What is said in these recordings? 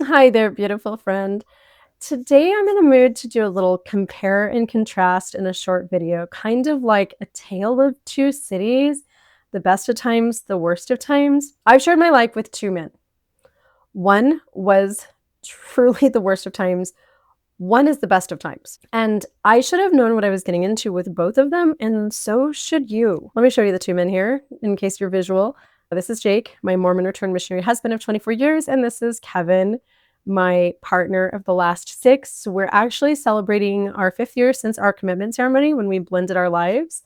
Hi there, beautiful friend. Today I'm in a mood to do a little compare and contrast in a short video, kind of like a tale of two cities, the best of times, the worst of times. I've shared my life with two men. One was truly the worst of times. One is the best of times. And I should have known what I was getting into with both of them, and so should you. Let me show you the two men here in case you're visual. This is Jake, my Mormon returned missionary husband of 24 years, and this is Kevin, my partner of the last 6. We're actually celebrating our 5th year since our commitment ceremony when we blended our lives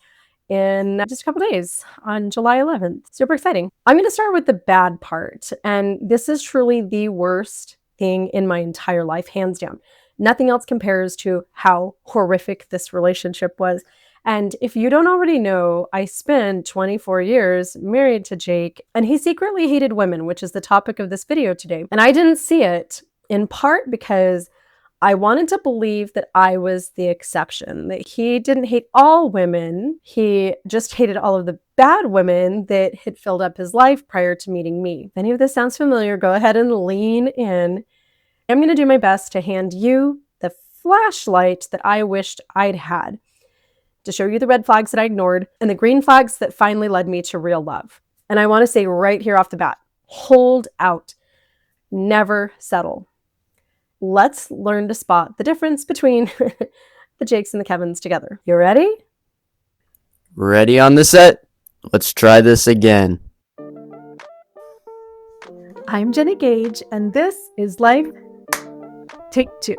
in just a couple days on July 11th. Super exciting. I'm going to start with the bad part, and this is truly the worst thing in my entire life, hands down. Nothing else compares to how horrific this relationship was. And if you don't already know, I spent 24 years married to Jake, and he secretly hated women, which is the topic of this video today. And I didn't see it, in part because I wanted to believe that I was the exception, that he didn't hate all women. He just hated all of the bad women that had filled up his life prior to meeting me. If any of this sounds familiar, go ahead and lean in. I'm going to do my best to hand you the flashlight that I wished I'd had, to show you the red flags that I ignored and the green flags that finally led me to real love. And I want to say right here off the bat, hold out. Never settle. Let's learn to spot the difference between the Jakes and the Kevins together. You ready? Ready on the set? Let's try this again. I'm Jenny Gage, and this is Life Take 2.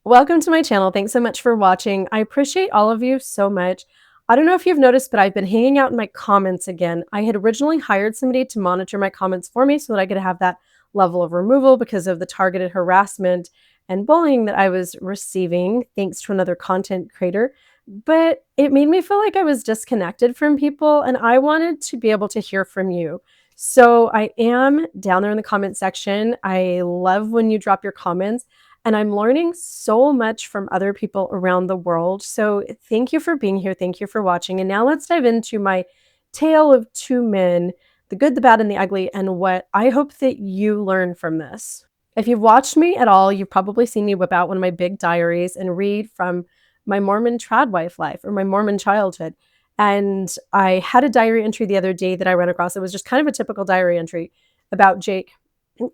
Welcome to my channel. Thanks so much for watching. I appreciate all of you so much. I don't know if you've noticed, but I've been hanging out in my comments again. I had originally hired somebody to monitor my comments for me so that I could have that level of removal because of the targeted harassment and bullying that I was receiving thanks to another content creator. But it made me feel like I was disconnected from people, and I wanted to be able to hear from you. So I am down there in the comment section. I love when you drop your comments. And I'm learning so much from other people around the world. So thank you for being here. Thank you for watching. And now let's dive into my tale of two men, the good, the bad, and the ugly, and what I hope that you learn from this. If you've watched me at all, you've probably seen me whip out one of my big diaries and read from my Mormon trad wife life or my Mormon childhood. And I had a diary entry the other day that I ran across. It was just kind of a typical diary entry about Jake.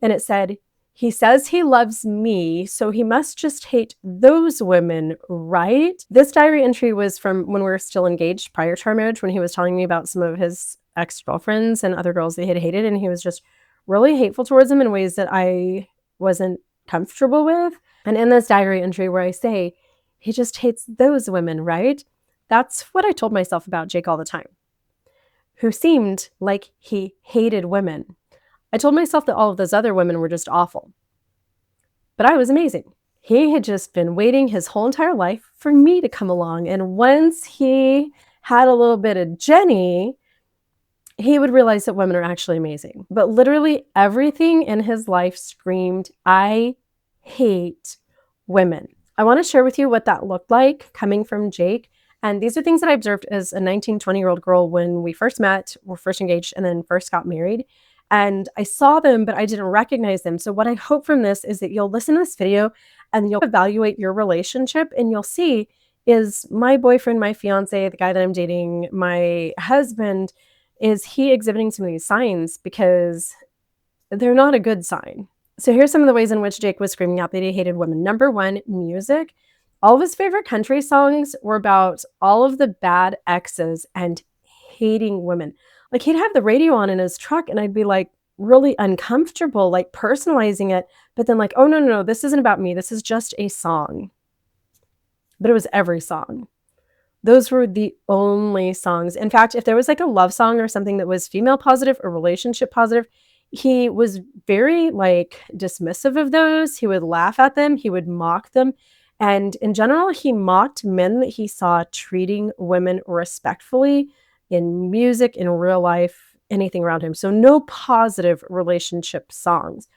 And it said, "He says he loves me, so he must just hate those women, right?" This diary entry was from when we were still engaged prior to our marriage, when he was telling me about some of his ex-girlfriends and other girls that he had hated, and he was just really hateful towards them in ways that I wasn't comfortable with. And in this diary entry where I say, "He just hates those women, right?" That's what I told myself about Jake all the time, who seemed like he hated women. I told myself that all of those other women were just awful. But I was amazing. He had just been waiting his whole entire life for me to come along. And once he had a little bit of Jenny, he would realize that women are actually amazing. But literally everything in his life screamed, "I hate women." I want to share with you what that looked like coming from Jake. And these are things that I observed as a 19, 20-year-old girl when we first met, were first engaged, and then first got married. And I saw them, but I didn't recognize them. So what I hope from this is that you'll listen to this video and you'll evaluate your relationship, and you'll see, is my boyfriend, my fiance, the guy that I'm dating, my husband, is he exhibiting some of these signs? Because they're not a good sign. So here's some of the ways in which Jake was screaming out that he hated women. Number one, music. All of his favorite country songs were about all of the bad exes and hating women. Like, he'd have the radio on in his truck and I'd be like really uncomfortable, like personalizing it, but then like, oh no, this isn't about me. This is just a song. But it was every song. Those were the only songs. In fact, if there was like a love song or something that was female positive or relationship positive, he was very like dismissive of those. He would laugh at them. He would mock them. And in general, he mocked men that he saw treating women respectfully in music, in real life, anything around him. So no positive relationship songs.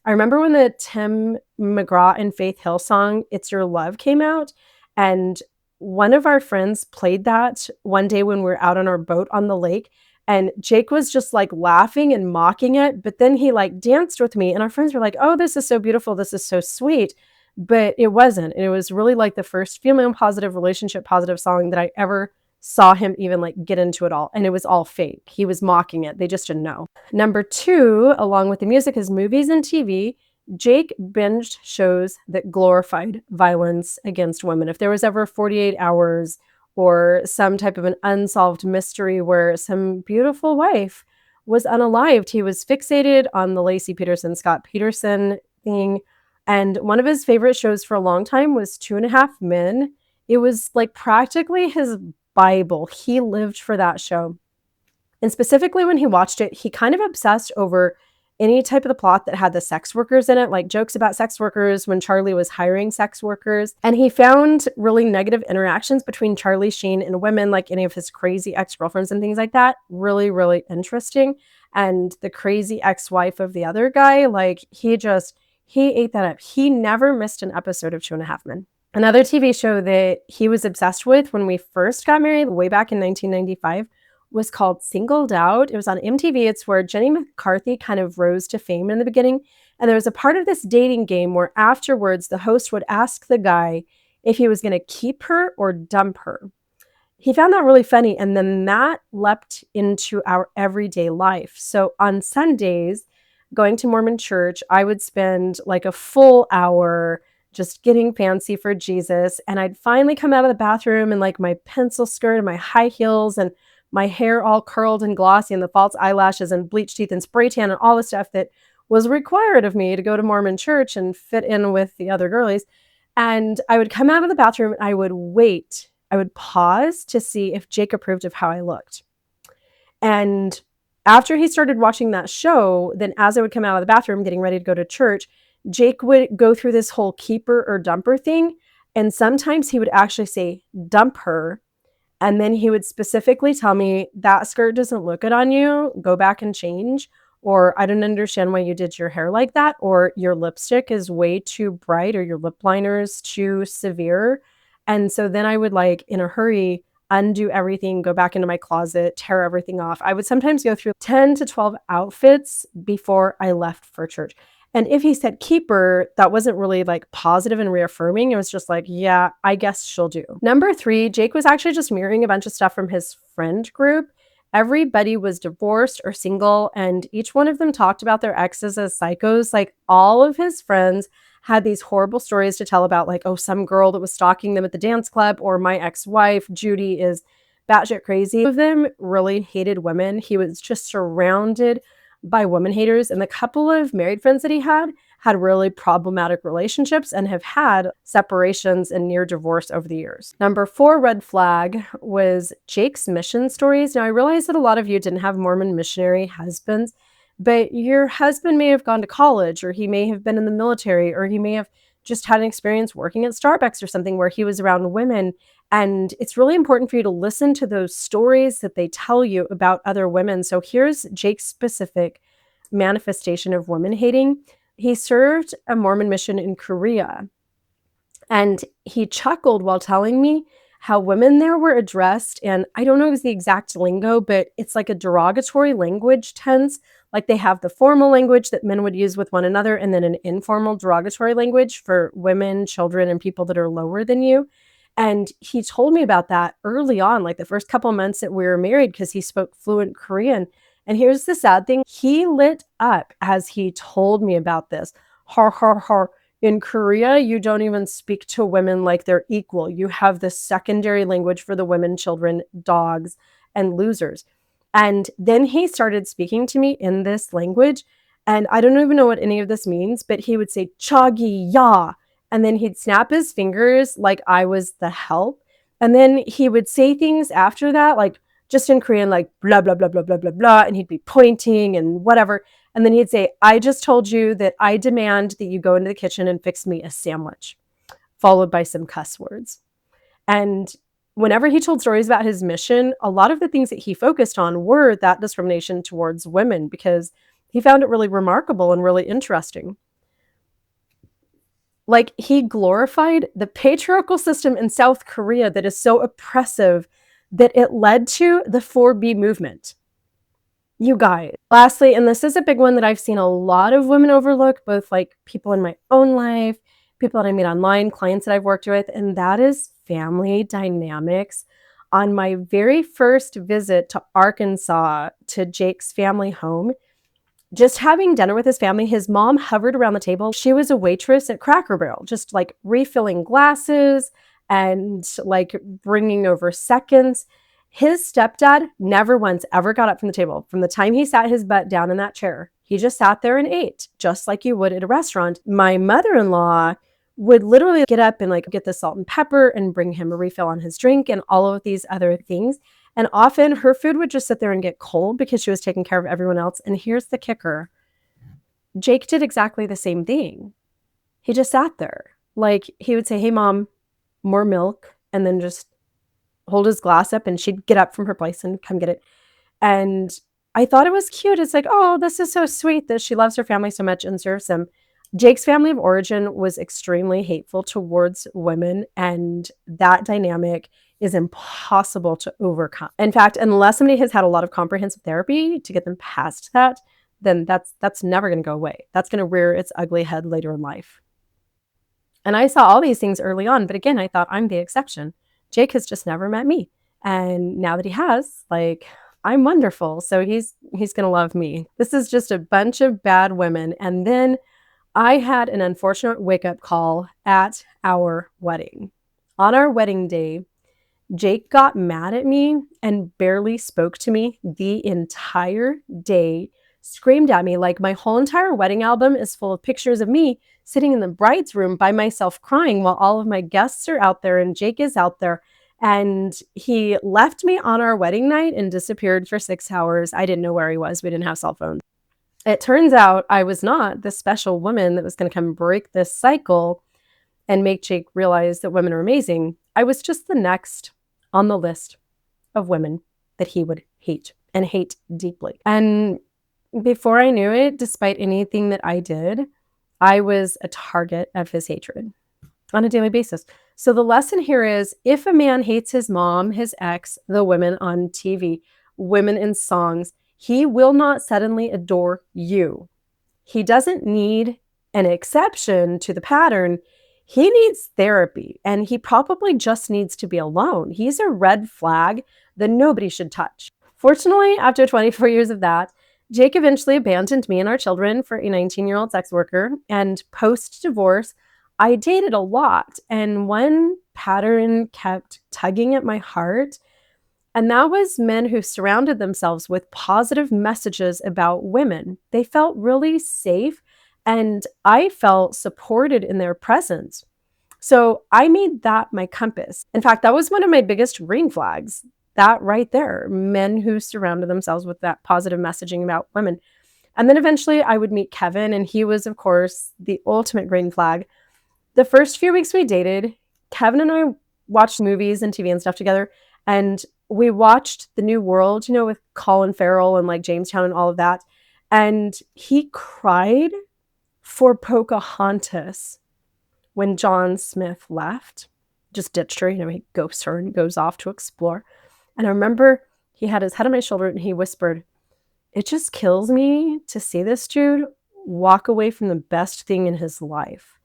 I remember when the Tim McGraw and Faith Hill song, "It's Your Love," came out, and one of our friends played that one day when we were out on our boat on the lake, And Jake was just like laughing and mocking it. But then he like danced with me, and our friends were like, oh, this is so beautiful. This is so sweet. But it wasn't. It was really like the first female positive, relationship positive song that I ever saw him even like get into it all. And it was all fake. He was mocking it. They just didn't know. Number two, along with the music, is movies and TV. Jake binged shows that glorified violence against women. If there was ever 48 Hours or some type of an unsolved mystery where some beautiful wife was unalived, he was fixated on the Lacey Peterson, Scott Peterson thing. And one of his favorite shows for a long time was 2.5 Men. It was like practically his Bible. He lived for that show. And specifically when he watched it, he kind of obsessed over any type of the plot that had the sex workers in it, like jokes about sex workers when Charlie was hiring sex workers. And he found really negative interactions between Charlie Sheen and women, like any of his crazy ex-girlfriends and things like that, really, really interesting. And the crazy ex-wife of the other guy, like he ate that up. He never missed an episode of 2.5 Men. Another TV show that he was obsessed with when we first got married, way back in 1995, was called Singled Out. It was on MTV. It's where Jenny McCarthy kind of rose to fame in the beginning. And there was a part of this dating game where afterwards the host would ask the guy if he was going to keep her or dump her. He found that really funny. And then that leapt into our everyday life. So on Sundays, going to Mormon church, I would spend like a full hour just getting fancy for Jesus. And I'd finally come out of the bathroom in like my pencil skirt and my high heels and my hair all curled and glossy and the false eyelashes and bleached teeth and spray tan and all the stuff that was required of me to go to Mormon church and fit in with the other girlies. And I would come out of the bathroom and I would wait. I would pause to see if Jake approved of how I looked. And after he started watching that show, then as I would come out of the bathroom getting ready to go to church, Jake would go through this whole keeper or dumper thing. And sometimes he would actually say, dump her. And then he would specifically tell me, that skirt doesn't look good on you. Go back and change. Or I don't understand why you did your hair like that. Or your lipstick is way too bright, or your lip liner is too severe. And so then I would like in a hurry undo everything, go back into my closet, tear everything off. I would sometimes go through 10 to 12 outfits before I left for church. And if he said keeper, that wasn't really like positive and reaffirming. It was just like, yeah, I guess she'll do. Number three, Jake was actually just mirroring a bunch of stuff from his friend group. Everybody was divorced or single, and each one of them talked about their exes as psychos. Like all of his friends had these horrible stories to tell about, like, oh, some girl that was stalking them at the dance club, or my ex-wife, Judy, is batshit crazy. Some of them really hated women. He was just surrounded by woman haters, and the couple of married friends that he had really problematic relationships and have had separations and near divorce over the years. Number four red flag was Jake's mission stories. Now, I realize that a lot of you didn't have Mormon missionary husbands, but your husband may have gone to college, or he may have been in the military, or he may have just had an experience working at Starbucks or something where he was around women. And it's really important for you to listen to those stories that they tell you about other women. So here's Jake's specific manifestation of woman hating. He served a Mormon mission in Korea, and he chuckled while telling me how women there were addressed. And I don't know the exact lingo, but it's like a derogatory language tense. Like they have the formal language that men would use with one another, and then an informal derogatory language for women, children, and people that are lower than you. And he told me about that early on, like the first couple months that we were married, because he spoke fluent Korean. And here's the sad thing. He lit up as he told me about this. Har, har, har. In Korea, you don't even speak to women like they're equal. You have the secondary language for the women, children, dogs, and losers. And then he started speaking to me in this language. And I don't even know what any of this means, but he would say, Chagi ya. And then he'd snap his fingers like I was the help. And then he would say things after that, like just in Korean, like blah, blah, blah, blah, blah, blah, blah. And he'd be pointing and whatever. And then he'd say, I just told you that I demand that you go into the kitchen and fix me a sandwich, followed by some cuss words. And whenever he told stories about his mission, a lot of the things that he focused on were that discrimination towards women, because he found it really remarkable and really interesting. Like he glorified the patriarchal system in South Korea that is so oppressive that it led to the 4B movement. You guys. Lastly, and this is a big one that I've seen a lot of women overlook, both like people in my own life, people that I meet online, clients that I've worked with, and that is family dynamics. On my very first visit to Arkansas to Jake's family home, just having dinner with his family, his mom hovered around the table. She was a waitress at Cracker Barrel, just like refilling glasses and like bringing over seconds. His stepdad never once ever got up from the table. From the time he sat his butt down in that chair, he just sat there and ate, just like you would at a restaurant. My mother in law would literally get up and like get the salt and pepper and bring him a refill on his drink and all of these other things. And often her food would just sit there and get cold because she was taking care of everyone else. And here's the kicker: Jake did exactly the same thing. He just sat there. Like he would say, "Hey, mom, more milk," and then just hold his glass up and she'd get up from her place and come get it. And I thought it was cute. It's like, oh, this is so sweet that she loves her family so much and serves them. Jake's family of origin was extremely hateful towards women, and that dynamic is impossible to overcome. In fact, unless somebody has had a lot of comprehensive therapy to get them past that, then that's never going to go away. That's going to rear its ugly head later in life. And I saw all these things early on, but again, I thought I'm the exception. Jake has just never met me. And now that he has, like, I'm wonderful. So he's going to love me. This is just a bunch of bad women. And then I had an unfortunate wake-up call at our wedding. On our wedding day, Jake got mad at me and barely spoke to me the entire day, screamed at me like my whole entire wedding album is full of pictures of me sitting in the bride's room by myself crying while all of my guests are out there and Jake is out there. And he left me on our wedding night and disappeared for 6 hours. I didn't know where he was. We didn't have cell phones. It turns out I was not the special woman that was going to come break this cycle and make Jake realize that women are amazing. I was just the next on the list of women that he would hate and hate deeply. And before I knew it, despite anything that I did, I was a target of his hatred on a daily basis. So the lesson here is, if a man hates his mom, his ex, the women on TV, women in songs, he will not suddenly adore you. He doesn't need an exception to the pattern. He needs therapy, and he probably just needs to be alone. He's a red flag that nobody should touch. Fortunately, after 24 years of that, Jake eventually abandoned me and our children for a 19-year-old sex worker, and post-divorce, I dated a lot, and one pattern kept tugging at my heart, and that was men who surrounded themselves with positive messages about women. They felt really safe, and I felt supported in their presence. So I made that my compass. In fact, that was one of my biggest green flags. That right there, men who surrounded themselves with that positive messaging about women. And then eventually I would meet Kevin, and he was, of course, the ultimate green flag. The first few weeks we dated, Kevin and I watched movies and TV and stuff together. And we watched The New World, with Colin Farrell and like Jamestown and all of that. And he cried for Pocahontas when John Smith left, just ditched her. He ghosts her and goes off to explore. And I remember he had his head on my shoulder and he whispered, "It just kills me to see this dude walk away from the best thing in his life."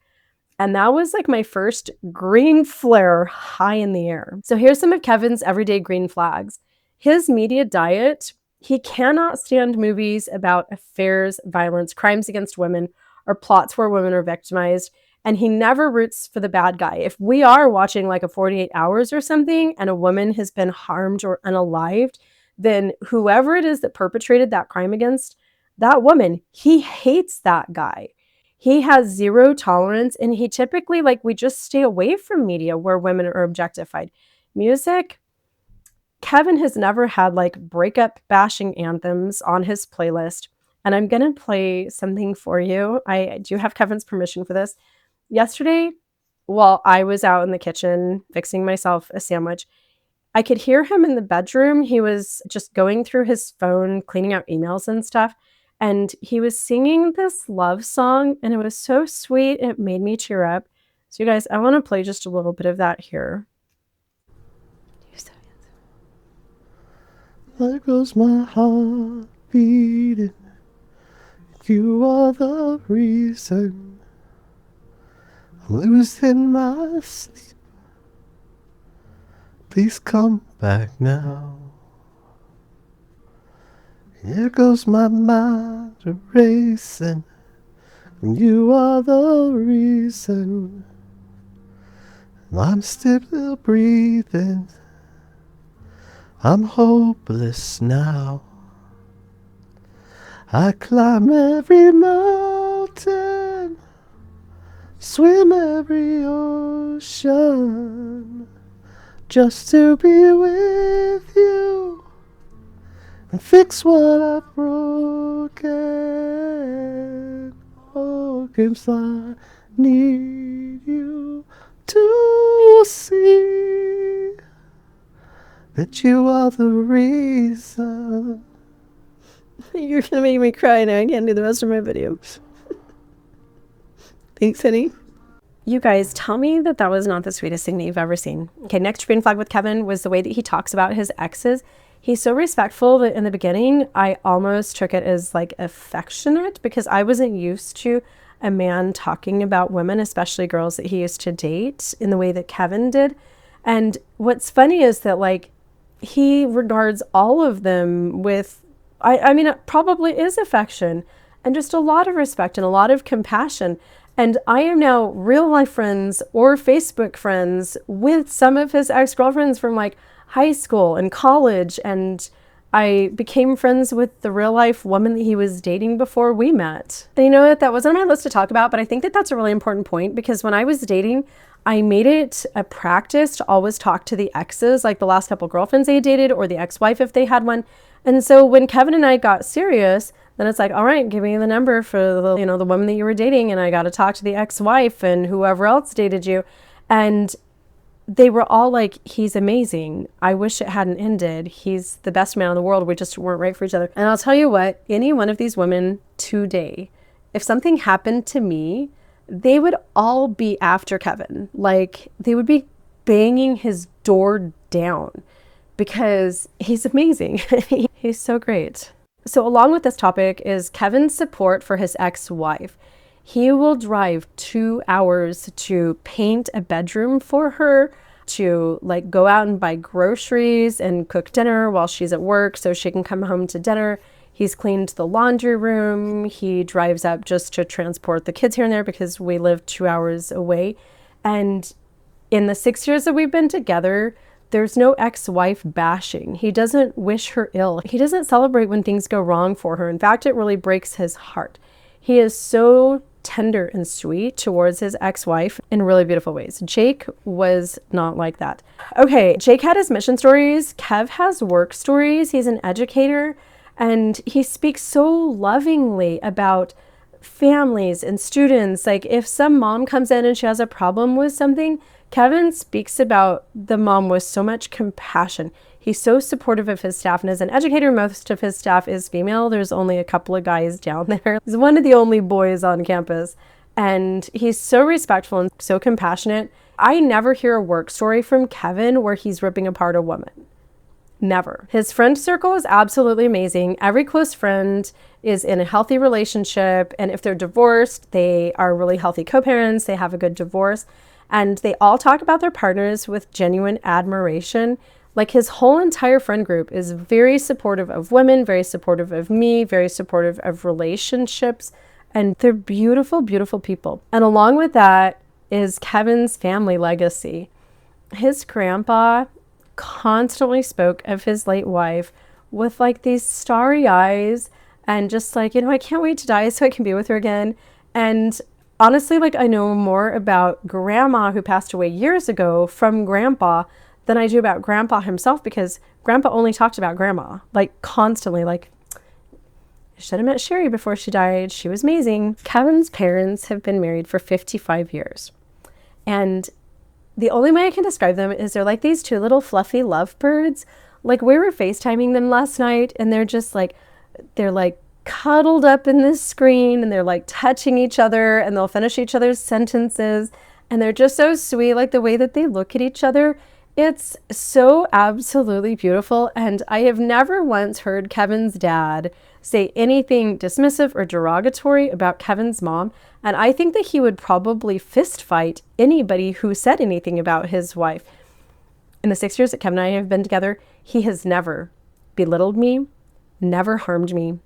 And that was like my first green flare high in the air. So here's some of Kevin's everyday green flags. His media diet: he cannot stand movies about affairs, violence, crimes against women, or plots where women are victimized. And he never roots for the bad guy. If we are watching like a 48 hours or something and a woman has been harmed or unalived, then whoever it is that perpetrated that crime against that woman, he hates that guy. He has zero tolerance, and he typically, we just stay away from media where women are objectified. Music: Kevin has never had breakup bashing anthems on his playlist. And I'm going to play something for you. I do have Kevin's permission for this. Yesterday, while I was out in the kitchen fixing myself a sandwich, I could hear him in the bedroom. He was just going through his phone, cleaning out emails and stuff. And he was singing this love song, and it was so sweet. It made me cheer up. So, you guys, I want to play just a little bit of that here. There goes my heart beating. You are the reason I'm losing my sleep. Please come back now. Here goes my mind racing. You are the reason I'm still breathing. I'm hopeless now. I climb every mountain, swim every ocean, just to be with you and fix what I've broken. Oh, 'cause I need you to see that you are the reason. You're gonna make me cry now. I can't do the rest of my videos. Thanks, honey. You guys, tell me that that was not the sweetest thing that you've ever seen. Okay, next green flag with Kevin was the way that he talks about his exes. He's so respectful that in the beginning, I almost took it as like affectionate because I wasn't used to a man talking about women, especially girls that he used to date, in the way that Kevin did. And what's funny is that like he regards all of them with, I mean, it probably is affection and just a lot of respect and a lot of compassion. And I am now real life friends or Facebook friends with some of his ex-girlfriends from like high school and college. And I became friends with the real life woman that he was dating before we met. And you know what? That wasn't on my list to talk about, but I think that that's a really important point because when I was dating, I made it a practice to always talk to the exes, like the last couple girlfriends they dated or the ex-wife if they had one. And so when Kevin and I got serious, then it's like, all right, give me the number for the, the woman that you were dating, and I got to talk to the ex-wife and whoever else dated you. And they were all like, he's amazing. I wish it hadn't ended. He's the best man in the world. We just weren't right for each other. And I'll tell you what, any one of these women today, if something happened to me, they would all be after Kevin. Like they would be banging his door down because he's amazing. He's so great. So along with this topic is Kevin's support for his ex-wife. He will drive 2 hours to paint a bedroom for her, to like go out and buy groceries and cook dinner while she's at work so she can come home to dinner. He's cleaned the laundry room. He drives up just to transport the kids here and there because we live 2 hours away. And in the 6 years that we've been together, there's no ex-wife bashing. He doesn't wish her ill. He doesn't celebrate when things go wrong for her. In fact, it really breaks his heart. He is so tender and sweet towards his ex-wife in really beautiful ways. Jake was not like that. Okay, Jake had his mission stories. Kev has work stories. He's an educator, and he speaks so lovingly about families and students. Like if some mom comes in and she has a problem with something, Kevin speaks about the mom with so much compassion. He's so supportive of his staff, and as an educator, most of his staff is female. There's only a couple of guys down there. He's one of the only boys on campus, and he's so respectful and so compassionate. I never hear a work story from Kevin where he's ripping apart a woman. Never. His friend circle is absolutely amazing. Every close friend is in a healthy relationship, and if they're divorced, they are really healthy co-parents. They have a good divorce. And they all talk about their partners with genuine admiration. Like his whole entire friend group is very supportive of women, very supportive of me, very supportive of relationships. And they're beautiful, beautiful people. And along with that is Kevin's family legacy. His grandpa constantly spoke of his late wife with like these starry eyes and just like, I can't wait to die so I can be with her again. And honestly, like I know more about grandma who passed away years ago from grandpa than I do about grandpa himself, because grandpa only talked about grandma, like constantly, like I should have met Sherry before she died. She was amazing. Kevin's parents have been married for 55 years. And the only way I can describe them is they're like these two little fluffy lovebirds. Like we were FaceTiming them last night, and they're just like, they're like cuddled up in this screen, and they're like touching each other, and they'll finish each other's sentences, and they're just so sweet. Like the way that they look at each other It's so absolutely beautiful, and I have never once heard Kevin's dad say anything dismissive or derogatory about Kevin's mom, and I think that he would probably fist fight anybody who said anything about his wife. In the 6 years that Kevin and I have been together, he has never belittled me, never harmed me,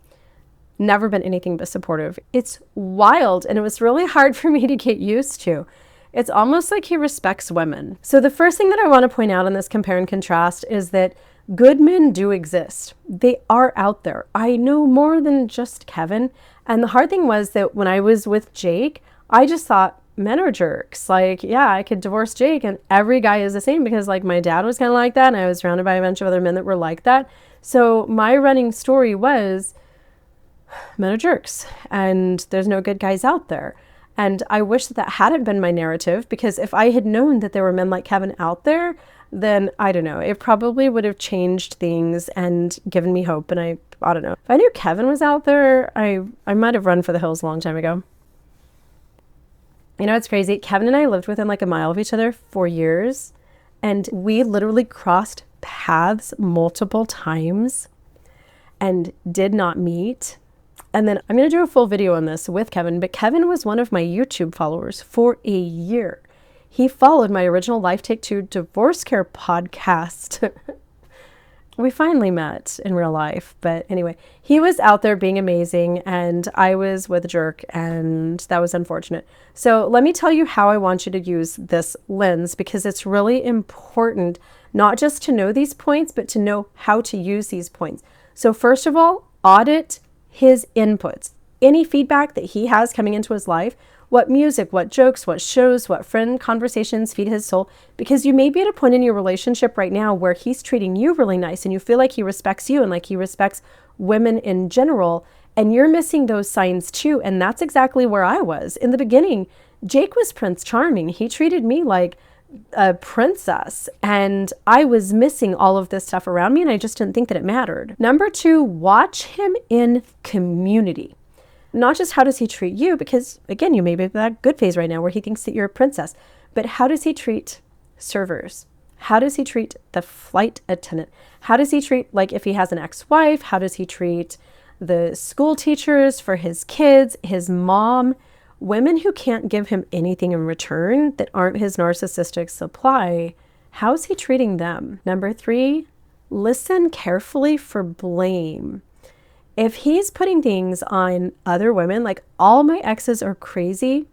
never been anything but supportive. It's wild, and it was really hard for me to get used to. It's almost like he respects women. So the first thing that I want to point out in this compare and contrast is that good men do exist. They are out there. I know more than just Kevin. And the hard thing was that when I was with Jake, I just thought men are jerks. Like, yeah, I could divorce Jake and every guy is the same, because like my dad was kind of like that and I was surrounded by a bunch of other men that were like that. So my running story was men are jerks and there's no good guys out there. And I wish that that hadn't been my narrative, because if I had known that there were men like Kevin out there, then I don't know, it probably would have changed things and given me hope. And I don't know. If I knew Kevin was out there, I might have run for the hills a long time ago. You know, it's crazy. Kevin and I lived within like a mile of each other for years, and we literally crossed paths multiple times and did not meet. And then I'm going to do a full video on this with Kevin, but Kevin was one of my YouTube followers for a year. He followed my original Life Take Two divorce care podcast. We finally met in real life, but anyway, he was out there being amazing and I was with a jerk, and that was unfortunate. So let me tell you how I want you to use this lens, because it's really important not just to know these points, but to know how to use these points. So first of all, audit his inputs. Any feedback that he has coming into his life, what music, what jokes, what shows, what friend conversations feed his soul, because you may be at a point in your relationship right now where he's treating you really nice and you feel like he respects you and like he respects women in general, and you're missing those signs too. And that's exactly where I was in the beginning. Jake was Prince Charming. He treated me like a princess, and I was missing all of this stuff around me, and I just didn't think that it mattered. Number two, watch him in community. Not just how does he treat you, because again, you may be in that good phase right now where he thinks that you're a princess, but how does he treat servers? How does he treat the flight attendant? How does he treat, like if he has an ex-wife, how does he treat the school teachers for his kids, his mom? Women who can't give him anything in return, that aren't his narcissistic supply, how's he treating them? Number three, listen carefully for blame. If he's putting things on other women, like all my exes are crazy,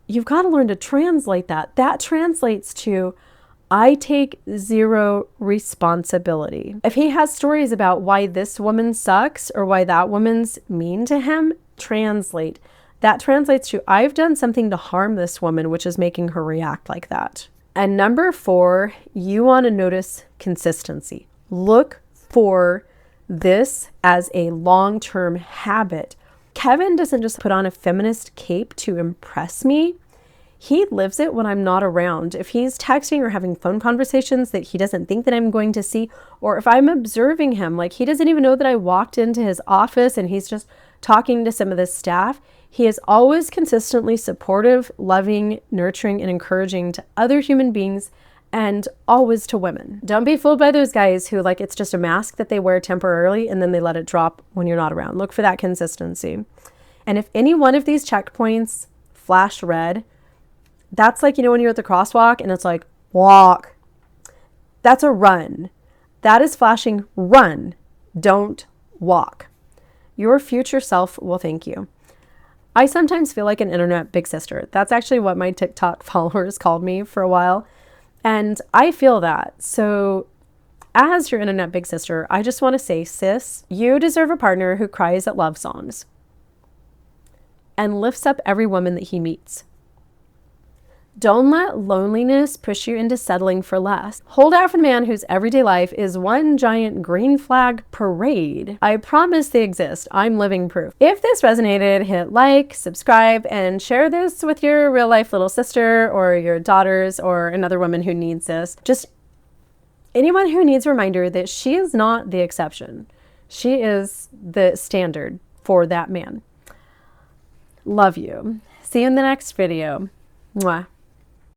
you've got to learn to translate that. That translates to, I take zero responsibility. If he has stories about why this woman sucks or why that woman's mean to him, translate. That translates to, I've done something to harm this woman, which is making her react like that. And number four, you want to notice consistency. Look for this as a long-term habit. Kevin doesn't just put on a feminist cape to impress me. He lives it when I'm not around. If he's texting or having phone conversations that he doesn't think that I'm going to see, or if I'm observing him, like he doesn't even know that I walked into his office and he's just talking to some of the staff, he is always consistently supportive, loving, nurturing, and encouraging to other human beings, and always to women. Don't be fooled by those guys who like it's just a mask that they wear temporarily and then they let it drop when you're not around. Look for that consistency. And if any one of these checkpoints flash red, that's like, you know, when you're at the crosswalk and it's like, walk. That's a run. That is flashing run. Don't walk. Your future self will thank you. I sometimes feel like an internet big sister. That's actually what my TikTok followers called me for a while. And I feel that. So as your internet big sister, I just want to say, sis, you deserve a partner who cries at love songs and lifts up every woman that he meets. Don't let loneliness push you into settling for less. Hold out for the man whose everyday life is one giant green flag parade. I promise they exist. I'm living proof. If this resonated, hit like, subscribe, and share this with your real life little sister or your daughters or another woman who needs this. Just anyone who needs a reminder that she is not the exception. She is the standard for that man. Love you. See you in the next video. Mwah.